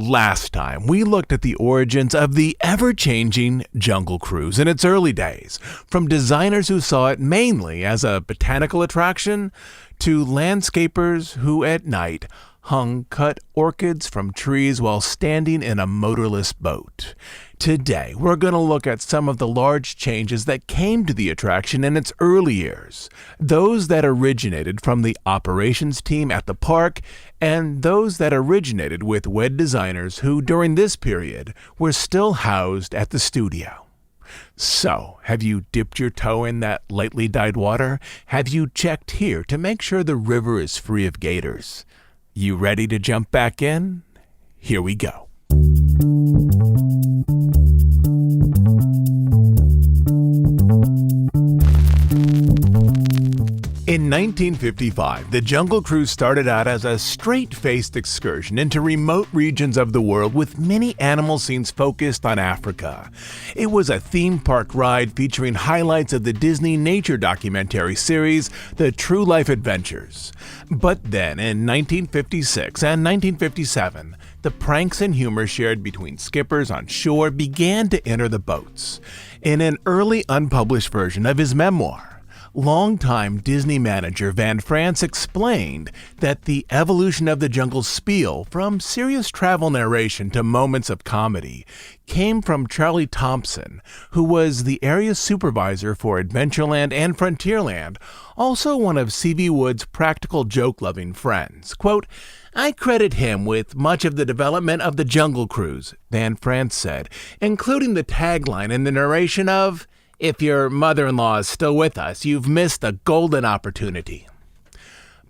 Last time, we looked at the origins of the ever-changing Jungle Cruise in its early days, from designers who saw it mainly as a botanical attraction to landscapers who at night hung cut orchids from trees while standing in a motorless boat. Today, we're going to look at some of the large changes that came to the attraction in its early years, those that originated from the operations team at the park, and those that originated with WED designers who, during this period, were still housed at the studio. So, have you dipped your toe in that lightly dyed water? Have you checked here to make sure the river is free of gators? You ready to jump back in? Here we go. In 1955, the Jungle Cruise started out as a straight-faced excursion into remote regions of the world with many animal scenes focused on Africa. It was a theme park ride featuring highlights of the Disney nature documentary series, The True Life Adventures. But then, in 1956 and 1957, the pranks and humor shared between skippers on shore began to enter the boats. In an early unpublished version of his memoir, longtime Disney manager Van France explained that the evolution of the jungle's spiel, from serious travel narration to moments of comedy, came from Charlie Thompson, who was the area supervisor for Adventureland and Frontierland, also one of C.V. Wood's practical joke-loving friends. Quote, "I credit him with much of the development of the Jungle Cruise," Van France said, including the tagline and the narration of, "If your mother-in-law is still with us, you've missed a golden opportunity."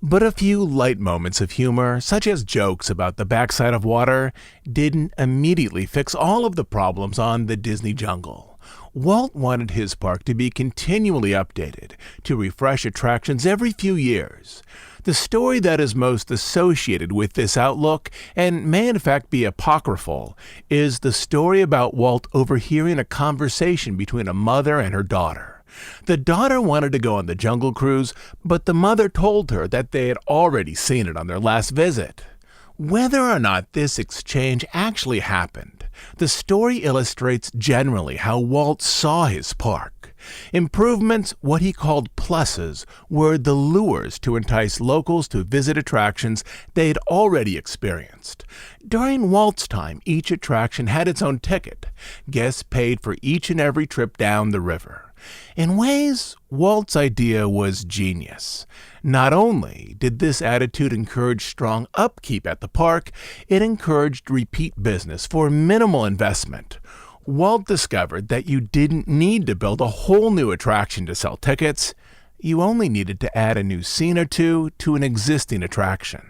But a few light moments of humor, such as jokes about the backside of water, didn't immediately fix all of the problems on the Disney jungle. Walt wanted his park to be continually updated, to refresh attractions every few years. The story that is most associated with this outlook, and may in fact be apocryphal, is the story about Walt overhearing a conversation between a mother and her daughter. The daughter wanted to go on the Jungle Cruise, but the mother told her that they had already seen it on their last visit. Whether or not this exchange actually happened, the story illustrates generally how Walt saw his park. Improvements, what he called pluses, were the lures to entice locals to visit attractions they had already experienced. During Walt's time, each attraction had its own ticket. Guests paid for each and every trip down the river. In ways, Walt's idea was genius. Not only did this attitude encourage strong upkeep at the park, it encouraged repeat business for minimal investment. Walt discovered that you didn't need to build a whole new attraction to sell tickets. You only needed to add a new scene or two to an existing attraction.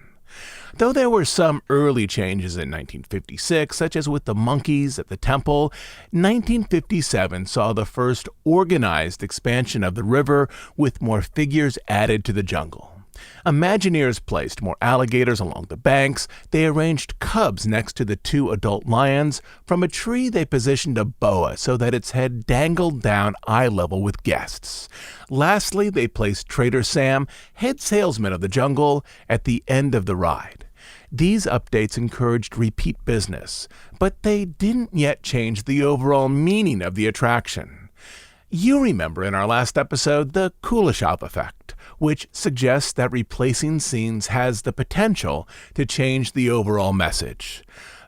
Though there were some early changes in 1956, such as with the monkeys at the temple, 1957 saw the first organized expansion of the river with more figures added to the jungle. Imagineers placed more alligators along the banks. They arranged cubs next to the two adult lions. From a tree, they positioned a boa so that its head dangled down eye level with guests. Lastly, they placed Trader Sam, head salesman of the jungle, at the end of the ride. These updates encouraged repeat business, but they didn't yet change the overall meaning of the attraction. You remember in our last episode the Kuleshov effect, which suggests that replacing scenes has the potential to change the overall message.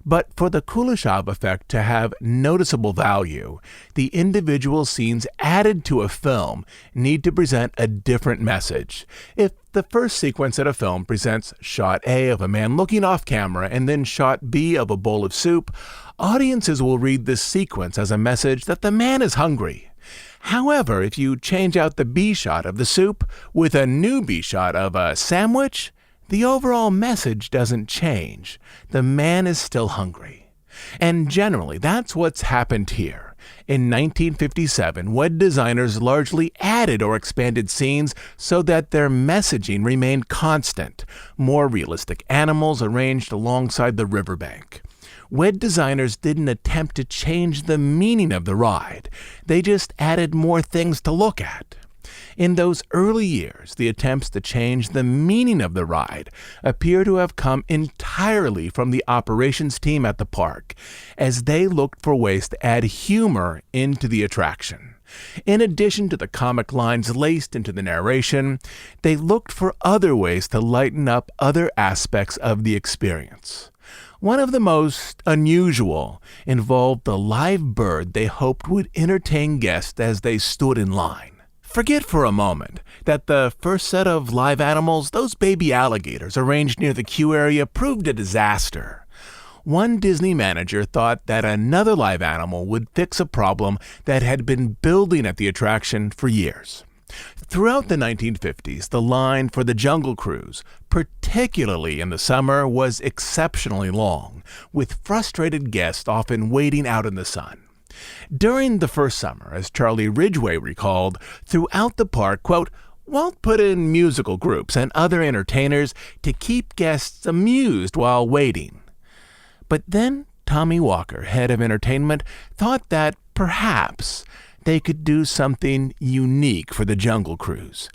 But for the Kuleshov effect to have noticeable value, the individual scenes added to a film need to present a different message. If the first sequence in a film presents shot A of a man looking off camera and then shot B of a bowl of soup, audiences will read this sequence as a message that the man is hungry. However, if you change out the B shot of the soup with a new B shot of a sandwich, the overall message doesn't change. The man is still hungry. And generally, that's what's happened here. In 1957, WED designers largely added or expanded scenes so that their messaging remained constant. More realistic animals arranged alongside the riverbank. WED designers didn't attempt to change the meaning of the ride. They just added more things to look at. In those early years, the attempts to change the meaning of the ride appear to have come entirely from the operations team at the park, as they looked for ways to add humor into the attraction. In addition to the comic lines laced into the narration, they looked for other ways to lighten up other aspects of the experience. One of the most unusual involved the live bird they hoped would entertain guests as they stood in line. Forget for a moment that the first set of live animals, those baby alligators arranged near the queue area, proved a disaster. One Disney manager thought that another live animal would fix a problem that had been building at the attraction for years. Throughout the 1950s, the line for the Jungle Cruise, particularly in the summer, was exceptionally long, with frustrated guests often waiting out in the sun. During the first summer, as Charlie Ridgway recalled, throughout the park, quote, Walt put in musical groups and other entertainers to keep guests amused while waiting. But then Tommy Walker, head of entertainment, thought that perhaps they could do something unique for the Jungle Cruise.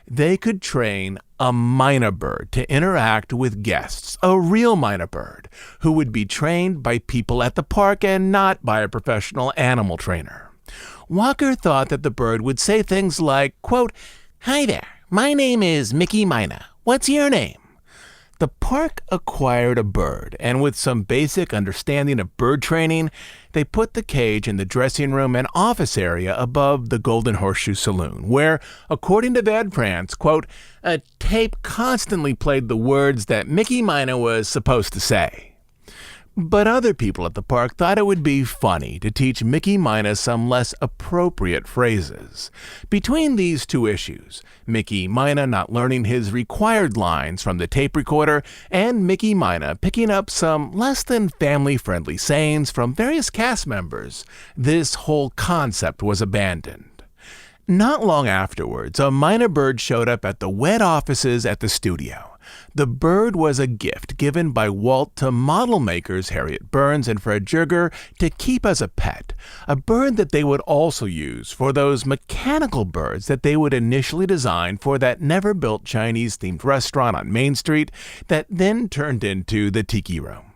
They could train a mynah bird to interact with guests, a real mynah bird, who would be trained by people at the park and not by a professional animal trainer. Walker thought that the bird would say things like, quote, Hi there, my name is Mickey Mynah. What's your name? The park acquired a bird, and with some basic understanding of bird training, they put the cage in the dressing room and office area above the Golden Horseshoe Saloon, where, according to Van France, quote, a tape constantly played the words that Mickey Mynah was supposed to say. But other people at the park thought it would be funny to teach Mickey Mynah some less appropriate phrases. Between these two issues, Mickey Mynah not learning his required lines from the tape recorder, and Mickey Mynah picking up some less than family-friendly sayings from various cast members, this whole concept was abandoned. Not long afterwards, a mynah bird showed up at the wet offices at the studio. The bird was a gift given by Walt to model makers Harriet Burns and Fred Jurger to keep as a pet, a bird that they would also use for those mechanical birds that they would initially design for that never-built Chinese-themed restaurant on Main Street that then turned into the Tiki Room.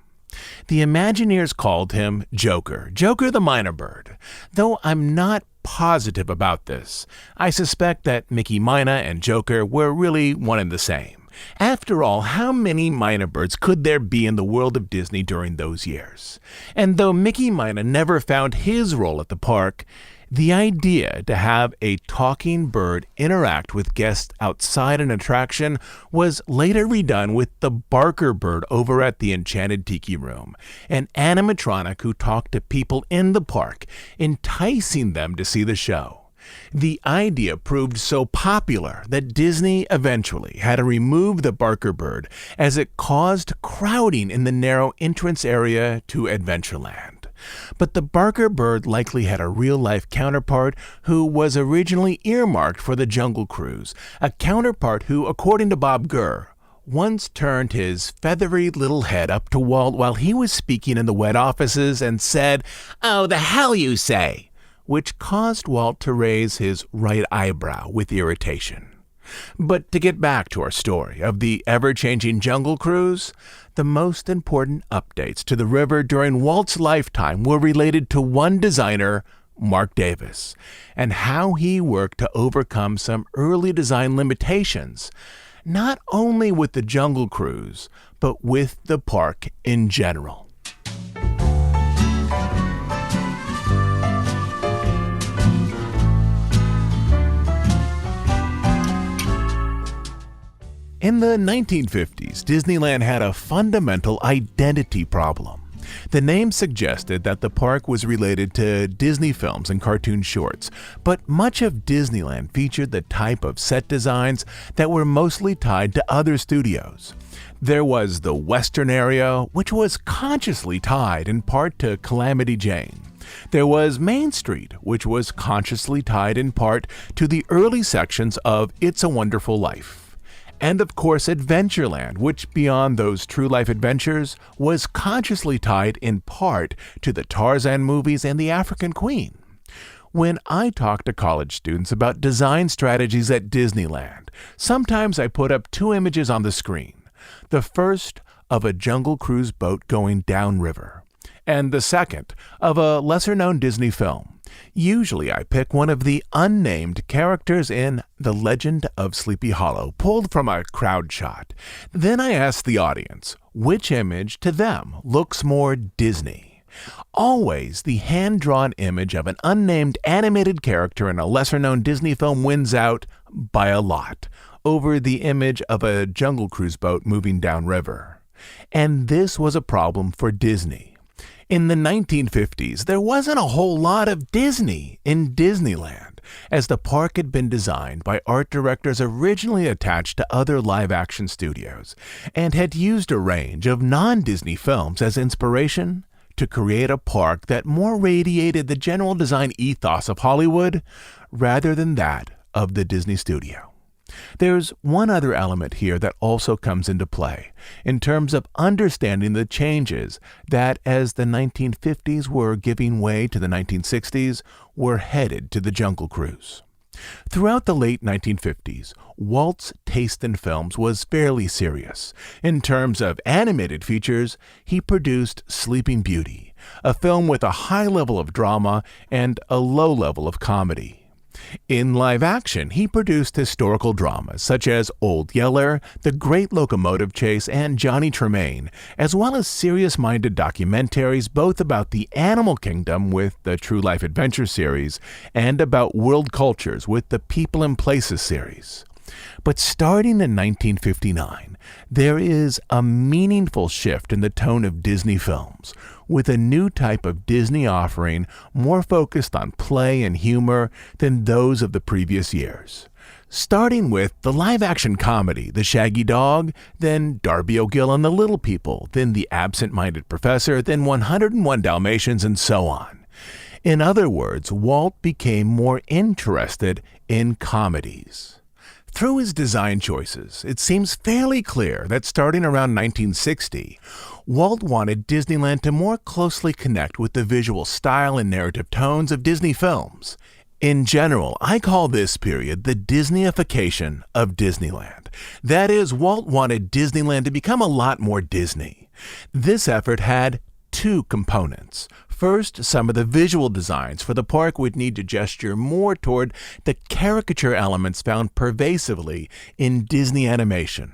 The Imagineers called him Joker the mynah bird, though I'm not positive about this. I suspect that Mickey Mynah and Joker were really one and the same. After all, how many mynah birds could there be in the world of Disney during those years? And though Mickey Mynah never found his role at the park, the idea to have a talking bird interact with guests outside an attraction was later redone with the Barker bird over at the Enchanted Tiki Room, an animatronic who talked to people in the park, enticing them to see the show. The idea proved so popular that Disney eventually had to remove the Barker bird as it caused crowding in the narrow entrance area to Adventureland. But the Barker bird likely had a real-life counterpart who was originally earmarked for the Jungle Cruise, a counterpart who, according to Bob Gurr, once turned his feathery little head up to Walt while he was speaking in the wet offices and said, "Oh, the hell you say," which caused Walt to raise his right eyebrow with irritation. But to get back to our story of the ever-changing Jungle Cruise, the most important updates to the river during Walt's lifetime were related to one designer, Marc Davis, and how he worked to overcome some early design limitations, not only with the Jungle Cruise, but with the park in general. In the 1950s, Disneyland had a fundamental identity problem. The name suggested that the park was related to Disney films and cartoon shorts, but much of Disneyland featured the type of set designs that were mostly tied to other studios. There was the Western area, which was consciously tied in part to Calamity Jane. There was Main Street, which was consciously tied in part to the early sections of It's a Wonderful Life. And of course Adventureland, which beyond those true-life adventures was consciously tied in part to the Tarzan movies and the African Queen. When I talk to college students about design strategies at Disneyland, sometimes I put up two images on the screen. The first of a Jungle Cruise boat going downriver, and the second of a lesser-known Disney film. Usually I pick one of the unnamed characters in The Legend of Sleepy Hollow, pulled from a crowd shot. Then I ask the audience which image to them looks more Disney. Always the hand-drawn image of an unnamed animated character in a lesser-known Disney film wins out by a lot over the image of a Jungle Cruise boat moving downriver. And this was a problem for Disney. In the 1950s, there wasn't a whole lot of Disney in Disneyland, as the park had been designed by art directors originally attached to other live-action studios, and had used a range of non-Disney films as inspiration to create a park that more radiated the general design ethos of Hollywood rather than that of the Disney studio. There's one other element here that also comes into play in terms of understanding the changes that, as the 1950s were giving way to the 1960s, were headed to the Jungle Cruise. Throughout the late 1950s, Walt's taste in films was fairly serious. In terms of animated features, he produced Sleeping Beauty, a film with a high level of drama and a low level of comedy. In live action, he produced historical dramas such as Old Yeller, The Great Locomotive Chase, and Johnny Tremaine, as well as serious-minded documentaries both about the animal kingdom with the True Life Adventure series and about world cultures with the People and Places series. But starting in 1959, there is a meaningful shift in the tone of Disney films, with a new type of Disney offering more focused on play and humor than those of the previous years. Starting with the live-action comedy The Shaggy Dog, then Darby O'Gill and the Little People, then The Absent-Minded Professor, then 101 Dalmatians, and so on. In other words, Walt became more interested in comedies. Through his design choices, it seems fairly clear that starting around 1960, Walt wanted Disneyland to more closely connect with the visual style and narrative tones of Disney films. In general, I call this period the Disneyification of Disneyland. That is, Walt wanted Disneyland to become a lot more Disney. This effort had two components. First, some of the visual designs for the park would need to gesture more toward the caricature elements found pervasively in Disney animation.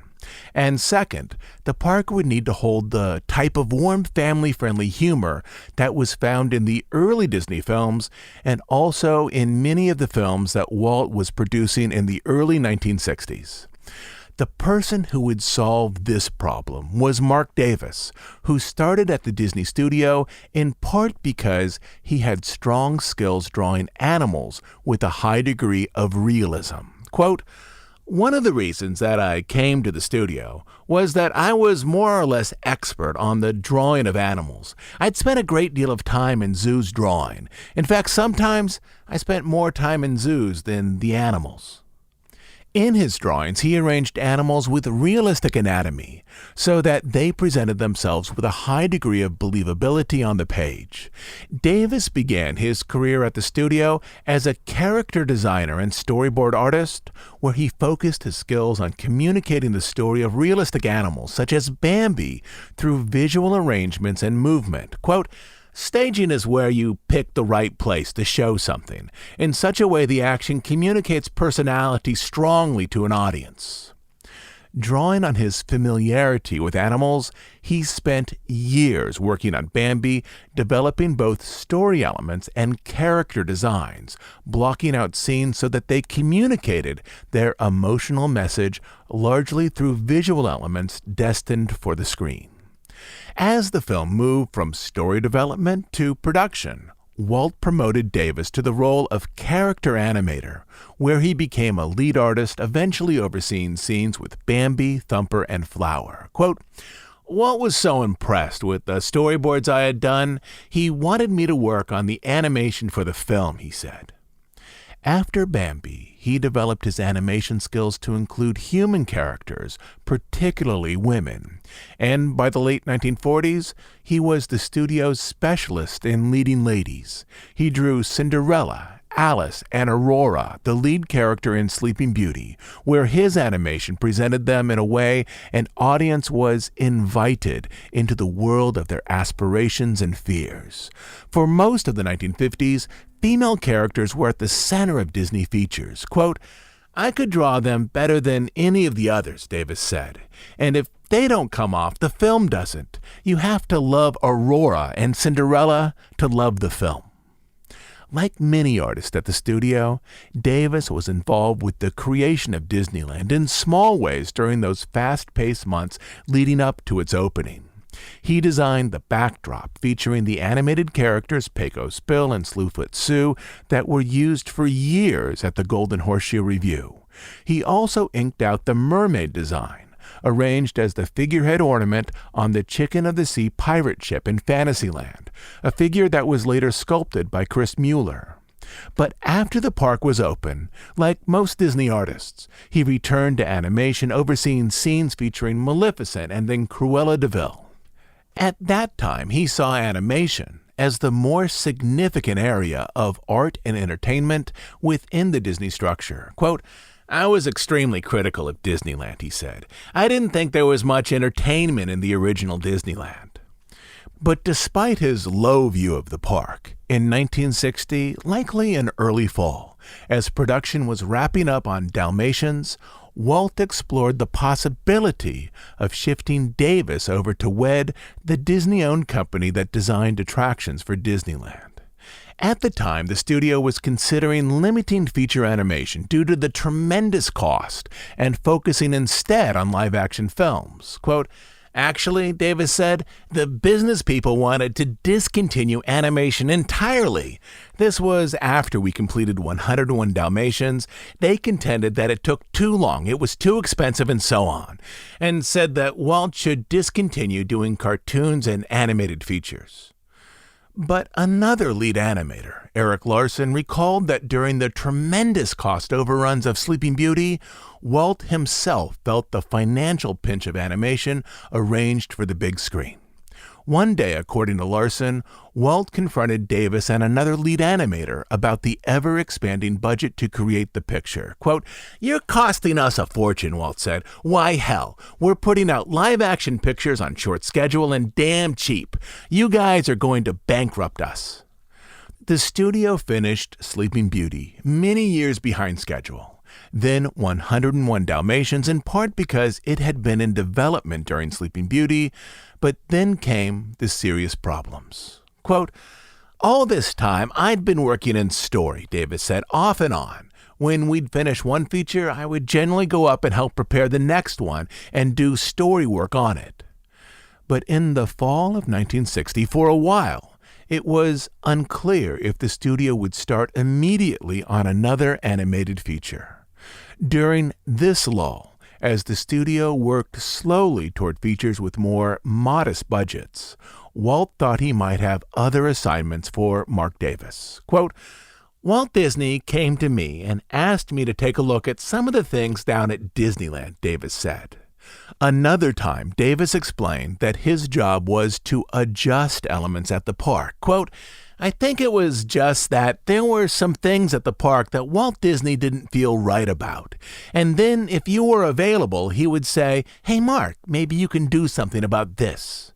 And second, the park would need to hold the type of warm, family-friendly humor that was found in the early Disney films and also in many of the films that Walt was producing in the early 1960s. The person who would solve this problem was Marc Davis, who started at the Disney studio in part because he had strong skills drawing animals with a high degree of realism. Quote, "One of the reasons that I came to the studio was that I was more or less expert on the drawing of animals. I'd spent a great deal of time in zoos drawing. In fact, sometimes I spent more time in zoos than the animals." In his drawings, he arranged animals with realistic anatomy so that they presented themselves with a high degree of believability on the page. Davis began his career at the studio as a character designer and storyboard artist, where he focused his skills on communicating the story of realistic animals such as Bambi through visual arrangements and movement. Quote, "Staging is where you pick the right place to show something. In such a way, the action communicates personality strongly to an audience." Drawing on his familiarity with animals, he spent years working on Bambi, developing both story elements and character designs, blocking out scenes so that they communicated their emotional message largely through visual elements destined for the screen. As the film moved from story development to production, Walt promoted Davis to the role of character animator, where he became a lead artist, eventually overseeing scenes with Bambi, Thumper, and Flower. Quote, "Walt was so impressed with the storyboards I had done, he wanted me to work on the animation for the film," he said. After Bambi, he developed his animation skills to include human characters, particularly women. And by the late 1940s, he was the studio's specialist in leading ladies. He drew Cinderella, Alice and Aurora, the lead character in Sleeping Beauty, where his animation presented them in a way an audience was invited into the world of their aspirations and fears. For most of the 1950s, female characters were at the center of Disney features. Quote, "I could draw them better than any of the others," Davis said. "And if they don't come off, the film doesn't. You have to love Aurora and Cinderella to love the film." Like many artists at the studio, Davis was involved with the creation of Disneyland in small ways during those fast-paced months leading up to its opening. He designed the backdrop featuring the animated characters Pecos Bill and Slewfoot Sue that were used for years at the Golden Horseshoe Revue. He also inked out the mermaid design, arranged as the figurehead ornament on the Chicken of the Sea pirate ship in Fantasyland, a figure that was later sculpted by Chris Mueller. But after the park was open, like most Disney artists, he returned to animation, overseeing scenes featuring Maleficent and then Cruella de Vil. At that time, he saw animation as the more significant area of art and entertainment within the Disney structure. Quote, "I was extremely critical of Disneyland," he said. "I didn't think there was much entertainment in the original Disneyland." But despite his low view of the park, in 1960, likely in early fall, as production was wrapping up on Dalmatians, Walt explored the possibility of shifting Davis over to WED, the Disney-owned company that designed attractions for Disneyland. At the time, the studio was considering limiting feature animation due to the tremendous cost and focusing instead on live-action films. Quote, "Actually," Davis said, "the business people wanted to discontinue animation entirely. This was after we completed 101 Dalmatians. They contended that it took too long, it was too expensive, and so on, and said that Walt should discontinue doing cartoons and animated features." But another lead animator, Eric Larson, recalled that during the tremendous cost overruns of Sleeping Beauty, Walt himself felt the financial pinch of animation arranged for the big screen. One day, according to Larson, Walt confronted Davis and another lead animator about the ever-expanding budget to create the picture. Quote, "You're costing us a fortune," Walt said. "Why, hell, we're putting out live-action pictures on short schedule and damn cheap. You guys are going to bankrupt us." The studio finished Sleeping Beauty many years behind schedule. Then 101 Dalmatians, in part because it had been in development during Sleeping Beauty, but then came the serious problems. Quote, "All this time, I'd been working in story," Davis said, "off and on. When we'd finish one feature, I would generally go up and help prepare the next one and do story work on it." But in the fall of 1960, for a while, it was unclear if the studio would start immediately on another animated feature. During this lull, as the studio worked slowly toward features with more modest budgets, Walt thought he might have other assignments for Mark Davis. Quote, "Walt Disney came to me and asked me to take a look at some of the things down at Disneyland," Davis said. Another time, Davis explained that his job was to adjust elements at the park. Quote, "I think it was just that there were some things at the park that Walt Disney didn't feel right about. And then if you were available, he would say, 'Hey, Mark, maybe you can do something about this.'"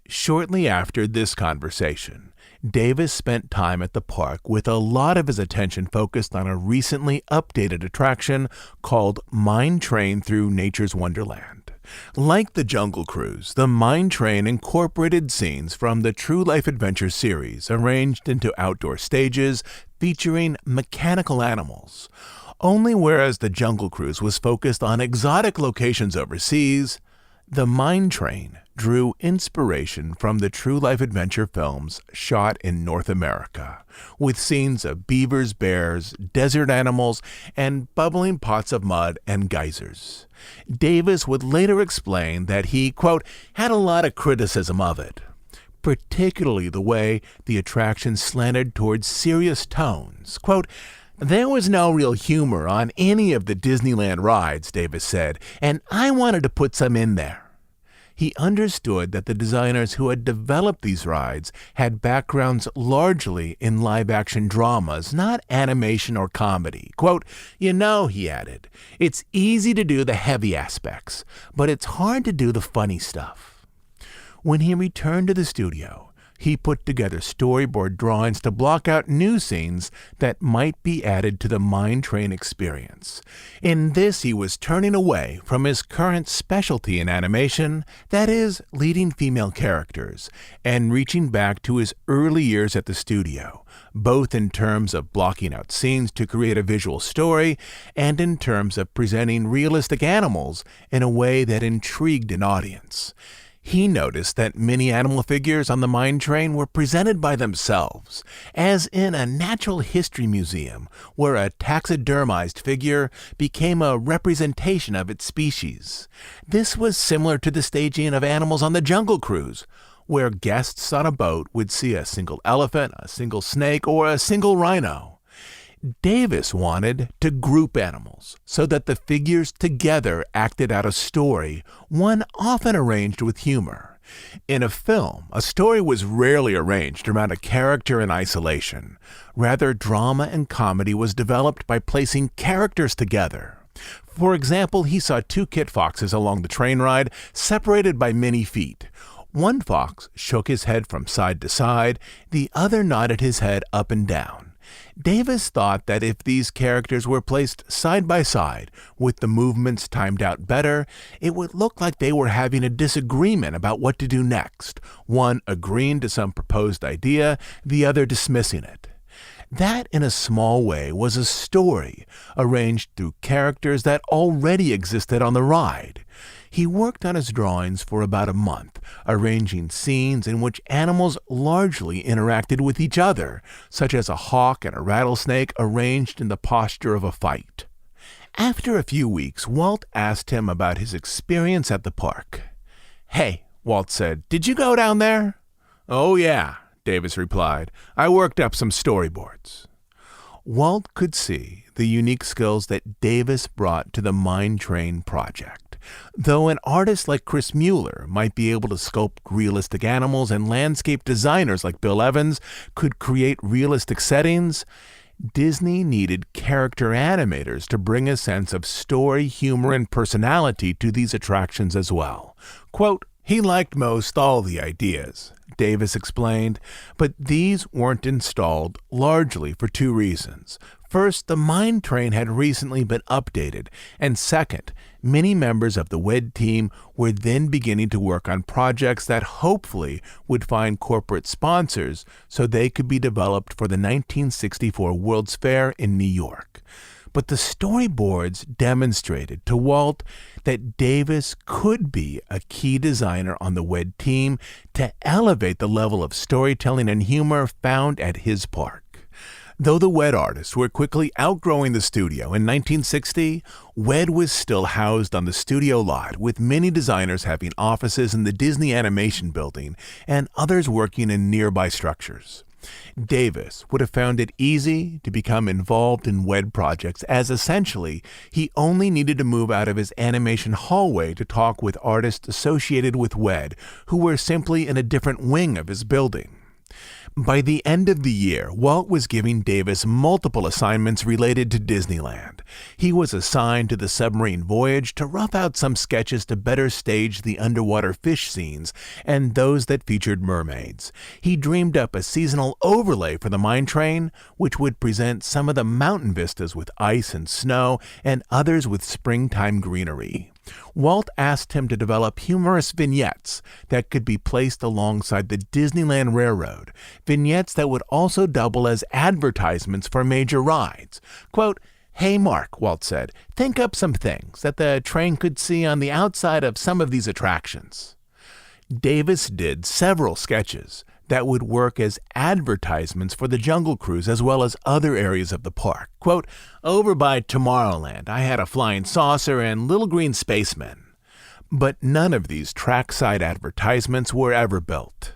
Shortly after this conversation, Davis spent time at the park with a lot of his attention focused on a recently updated attraction called Mine Train Through Nature's Wonderland. Like the Jungle Cruise, the Mine Train incorporated scenes from the True Life Adventure series arranged into outdoor stages featuring mechanical animals. Only whereas the Jungle Cruise was focused on exotic locations overseas, the Mine Train drew inspiration from the True Life Adventure films shot in North America, with scenes of beavers, bears, desert animals, and bubbling pots of mud and geysers. Davis would later explain that he, quote, "had a lot of criticism of it, particularly the way the attraction slanted towards serious tones. Quote, "There was no real humor on any of the Disneyland rides," Davis said, "and I wanted to put some in there." He understood that the designers who had developed these rides had backgrounds largely in live-action dramas, not animation or comedy. Quote, "You know," he added, "it's easy to do the heavy aspects, but it's hard to do the funny stuff." When he returned to the studio, he put together storyboard drawings to block out new scenes that might be added to the mine train experience. In this, he was turning away from his current specialty in animation, that is, leading female characters, and reaching back to his early years at the studio, both in terms of blocking out scenes to create a visual story and in terms of presenting realistic animals in a way that intrigued an audience. He noticed that many animal figures on the mine train were presented by themselves, as in a natural history museum where a taxidermized figure became a representation of its species. This was similar to the staging of animals on the Jungle Cruise, where guests on a boat would see a single elephant, a single snake, or a single rhino. Davis wanted to group animals so that the figures together acted out a story, one often arranged with humor. In a film, a story was rarely arranged around a character in isolation. Rather, drama and comedy was developed by placing characters together. For example, he saw two kit foxes along the train ride, separated by many feet. One fox shook his head from side to side, the other nodded his head up and down. Davis thought that if these characters were placed side by side, with the movements timed out better, it would look like they were having a disagreement about what to do next, one agreeing to some proposed idea, the other dismissing it. That, in a small way, was a story, arranged through characters that already existed on the ride. He worked on his drawings for about a month, arranging scenes in which animals largely interacted with each other, such as a hawk and a rattlesnake arranged in the posture of a fight. After a few weeks, Walt asked him about his experience at the park. "Hey," Walt said, "did you go down there?" "Oh, yeah," Davis replied. "I worked up some storyboards." Walt could see the unique skills that Davis brought to the mine train project. Though an artist like Chris Mueller might be able to sculpt realistic animals and landscape designers like Bill Evans could create realistic settings, Disney needed character animators to bring a sense of story, humor, and personality to these attractions as well. Quote, "He liked most all the ideas," Davis explained, but these weren't installed largely for two reasons. First, the mine train had recently been updated, and second, many members of the WED team were then beginning to work on projects that hopefully would find corporate sponsors so they could be developed for the 1964 World's Fair in New York. But the storyboards demonstrated to Walt that Davis could be a key designer on the WED team to elevate the level of storytelling and humor found at his park. Though the WED artists were quickly outgrowing the studio in 1960, WED was still housed on the studio lot, with many designers having offices in the Disney Animation Building and others working in nearby structures. Davis would have found it easy to become involved in WED projects, as essentially he only needed to move out of his animation hallway to talk with artists associated with WED, who were simply in a different wing of his building. By the end of the year, Walt was giving Davis multiple assignments related to Disneyland. He was assigned to the submarine voyage to rough out some sketches to better stage the underwater fish scenes and those that featured mermaids. He dreamed up a seasonal overlay for the mine train, which would present some of the mountain vistas with ice and snow and others with springtime greenery. Walt asked him to develop humorous vignettes that could be placed alongside the Disneyland Railroad, vignettes that would also double as advertisements for major rides. Quote, "Hey Mark," Walt said, "think up some things that the train could see on the outside of some of these attractions." Davis did several sketches that would work as advertisements for the Jungle Cruise as well as other areas of the park. Quote, "Over by Tomorrowland, I had a flying saucer and little green spacemen." But none of these trackside advertisements were ever built.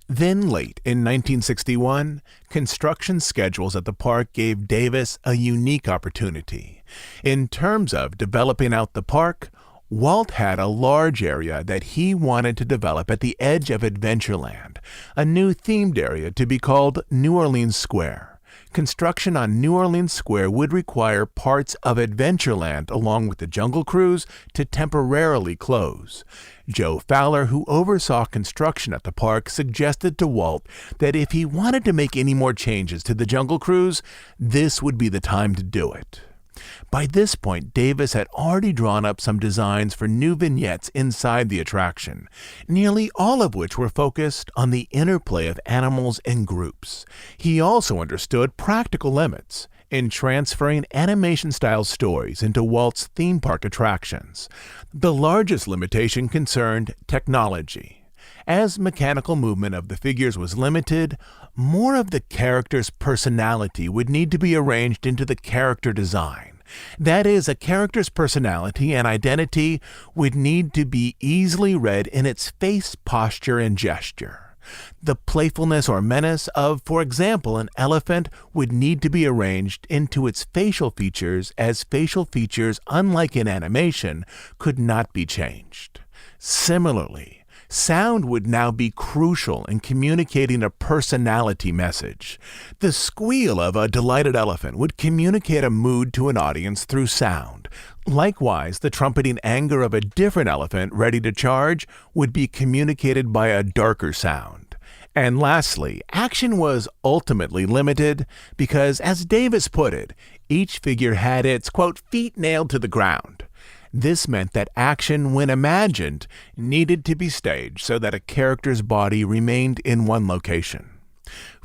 Then late in 1961, construction schedules at the park gave Davis a unique opportunity. In terms of developing out the park, Walt had a large area that he wanted to develop at the edge of Adventureland, a new themed area to be called New Orleans Square. Construction on New Orleans Square would require parts of Adventureland, along with the Jungle Cruise, to temporarily close. Joe Fowler, who oversaw construction at the park, suggested to Walt that if he wanted to make any more changes to the Jungle Cruise, this would be the time to do it. By this point, Davis had already drawn up some designs for new vignettes inside the attraction, nearly all of which were focused on the interplay of animals and groups. He also understood practical limits in transferring animation-style stories into Walt's theme park attractions. The largest limitation concerned technology. As mechanical movement of the figures was limited, more of the character's personality would need to be arranged into the character design. That is, a character's personality and identity would need to be easily read in its face, posture, and gesture. The playfulness or menace of, for example, an elephant would need to be arranged into its facial features, as facial features, unlike in animation, could not be changed. Similarly, sound would now be crucial in communicating a personality message. The squeal of a delighted elephant would communicate a mood to an audience through sound. Likewise, the trumpeting anger of a different elephant ready to charge would be communicated by a darker sound. And lastly, action was ultimately limited because, as Davis put it, each figure had its, quote, feet nailed to the ground. This meant that action, when imagined, needed to be staged so that a character's body remained in one location.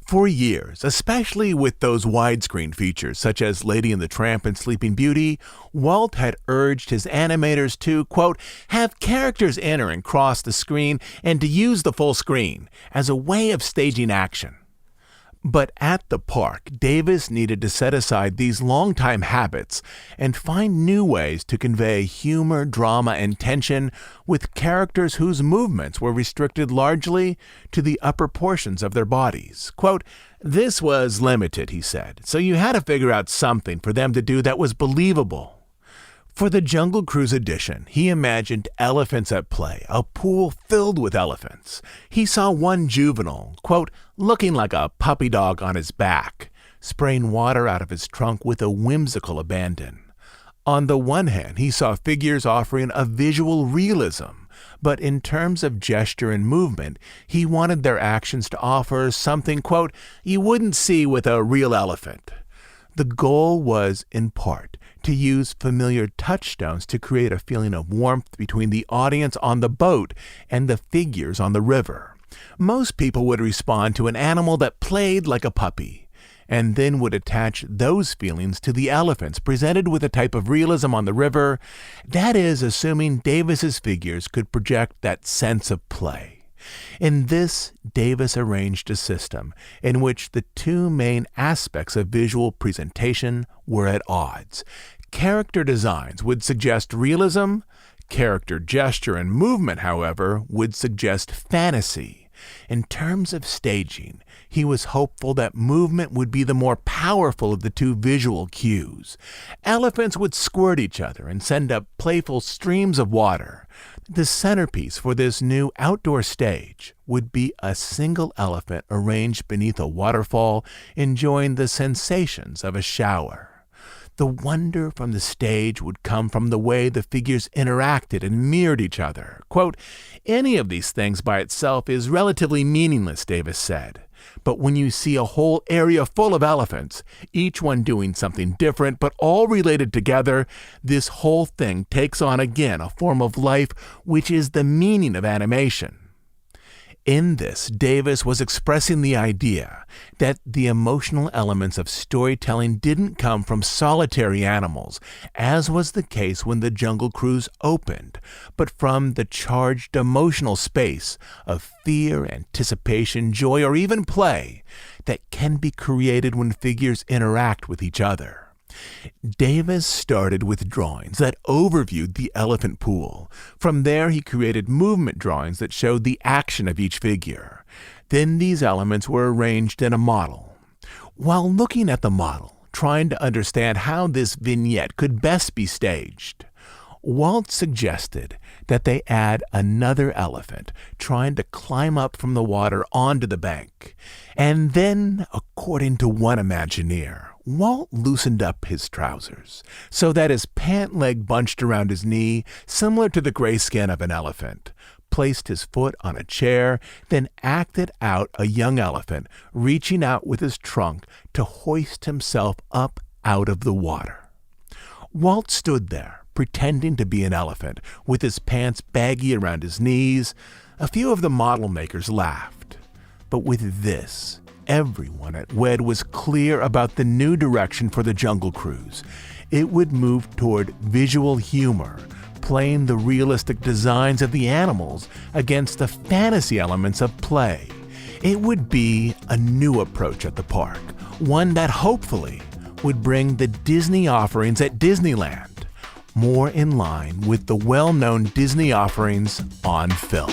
For years, especially with those widescreen features such as Lady and the Tramp and Sleeping Beauty, Walt had urged his animators to, quote, have characters enter and cross the screen and to use the full screen as a way of staging action. But at the park, Davis needed to set aside these long-time habits and find new ways to convey humor, drama, and tension with characters whose movements were restricted largely to the upper portions of their bodies. Quote, this was limited, he said, so you had to figure out something for them to do that was believable. For the Jungle Cruise edition, he imagined elephants at play, a pool filled with elephants. He saw one juvenile, quote, looking like a puppy dog on his back, spraying water out of his trunk with a whimsical abandon. On the one hand, he saw figures offering a visual realism, but in terms of gesture and movement, he wanted their actions to offer something, quote, you wouldn't see with a real elephant. The goal was, in part, to use familiar touchstones to create a feeling of warmth between the audience on the boat and the figures on the river. Most people would respond to an animal that played like a puppy, and then would attach those feelings to the elephants presented with a type of realism on the river, that is, assuming Davis's figures could project that sense of play. In this, Davis arranged a system in which the two main aspects of visual presentation were at odds. Character designs would suggest realism. Character gesture and movement, however, would suggest fantasy. In terms of staging, he was hopeful that movement would be the more powerful of the two visual cues. Elephants would squirt each other and send up playful streams of water. The centerpiece for this new outdoor stage would be a single elephant arranged beneath a waterfall, enjoying the sensations of a shower. The wonder from the stage would come from the way the figures interacted and mirrored each other. Quote, any of these things by itself is relatively meaningless, Davis said. But when you see a whole area full of elephants, each one doing something different but all related together, this whole thing takes on again a form of life which is the meaning of animation. In this, Davis was expressing the idea that the emotional elements of storytelling didn't come from solitary animals, as was the case when the Jungle Cruise opened, but from the charged emotional space of fear, anticipation, joy, or even play that can be created when figures interact with each other. Davis started with drawings that overviewed the elephant pool. From there, he created movement drawings that showed the action of each figure. Then these elements were arranged in a model. While looking at the model, trying to understand how this vignette could best be staged, Walt suggested that they add another elephant trying to climb up from the water onto the bank. And then, according to one Imagineer, Walt loosened up his trousers so that his pant leg bunched around his knee, similar to the gray skin of an elephant, placed his foot on a chair, then acted out a young elephant reaching out with his trunk to hoist himself up out of the water. Walt stood there, pretending to be an elephant, with his pants baggy around his knees. A few of the model makers laughed. But with this, everyone at WED was clear about the new direction for the Jungle Cruise. It would move toward visual humor, playing the realistic designs of the animals against the fantasy elements of play. It would be a new approach at the park, one that hopefully would bring the Disney offerings at Disneyland more in line with the well-known Disney offerings on film.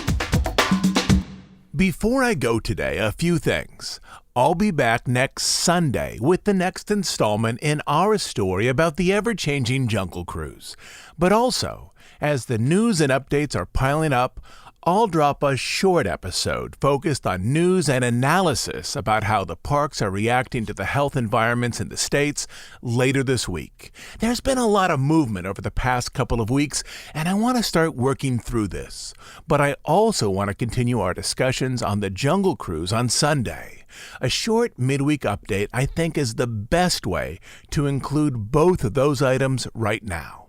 Before I go today, a few things. I'll be back next Sunday with the next installment in our story about the ever-changing Jungle Cruise. But also, as the news and updates are piling up, I'll drop a short episode focused on news and analysis about how the parks are reacting to the health environments in the States later this week. There's been a lot of movement over the past couple of weeks, and I want to start working through this. But I also want to continue our discussions on the Jungle Cruise on Sunday. A short midweek update, I think, is the best way to include both of those items right now.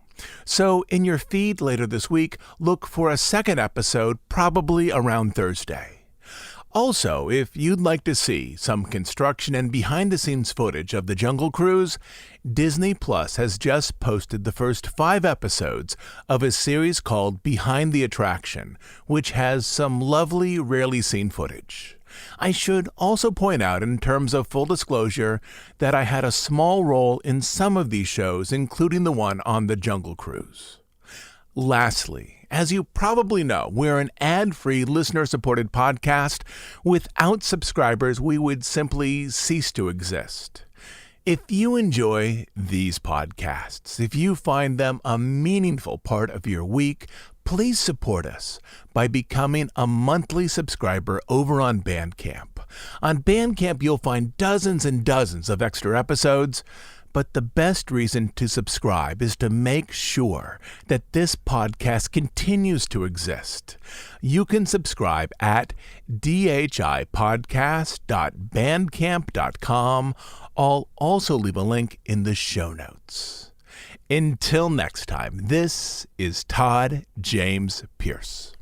So in your feed later this week, look for a second episode probably around Thursday. Also, if you'd like to see some construction and behind-the-scenes footage of the Jungle Cruise, Disney Plus has just posted the first 5 episodes of a series called Behind the Attraction, which has some lovely, rarely seen footage. I should also point out, in terms of full disclosure, that I had a small role in some of these shows, including the one on the Jungle Cruise. Lastly, as you probably know, we're an ad-free, listener-supported podcast. Without subscribers, we would simply cease to exist. If you enjoy these podcasts, if you find them a meaningful part of your week, please support us by becoming a monthly subscriber over on Bandcamp. On Bandcamp, you'll find dozens and dozens of extra episodes, but the best reason to subscribe is to make sure that this podcast continues to exist. You can subscribe at dhipodcast.bandcamp.com. I'll also leave a link in the show notes. Until next time, this is Todd James Pierce.